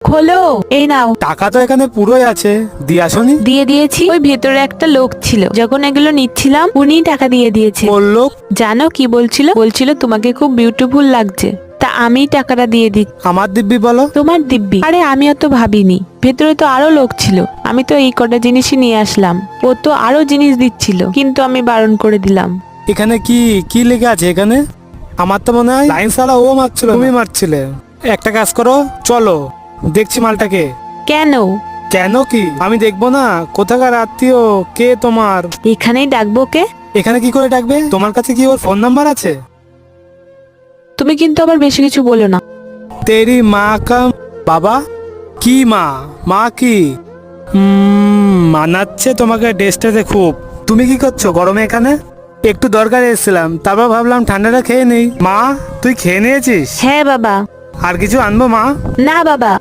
খোলো, এই নাও। টাকা তো এখানে পুরোই আছে, দিয়ে আসনি? দিয়ে দিয়েছি। ওই ভেতরে একটা লোক ছিল, যখন এগুলো নিচ্ছিলাম উনি টাকা দিয়ে দিয়েছে। বললো জানো কি বলছিল? বলছিল তোমাকে খুব বিউটিফুল লাগছে, তা আমি টাকাটা দিয়ে দিচ্ছি। আমার দিব্যি বলো। তোমার দিব্যি? আরে আমি অত ভাবিনি, ভেতরে তো আরো লোক ছিল, আমি তো এই কটা জিনিসই নিয়ে আসলাম। ও তো আরো জিনিস দিচ্ছিল, কিন্তু আমি বারণ করে দিলাম। এখানে কি কি লেগে আছে এখানে? আমার তো মনে হয় লাইন ছাড়া ও মারছিল, তুমি মারছিলে। একটা কাজ করো, চলো দেখছি মালটাকে। কেন? কেন কি আমি দেখবো না? কোথাকার আত্মীয়, কে তোমার? এখানেই ডাকবো কে? এখানে কি করে ডাকবে? তোমার কাছে কি ওর ফোন নাম্বার আছে? তুমি কিন্তু আবার বেশি কিছু বলো না। তেরি মা কা বাবা? কি মা? মা কি? মানাচ্ছে তোমাকে ড্রেসটাতে খুব। তুমি কি করছো গরমে এখানে? একটু দরকারে এসেছিলাম, তারপর ভাবলাম ঠান্ডাটা খেয়ে নেই। মা তুই খেয়ে নিয়েছিস? হ্যাঁ বাবা। আর কিছু আনবো মা? না বাবা।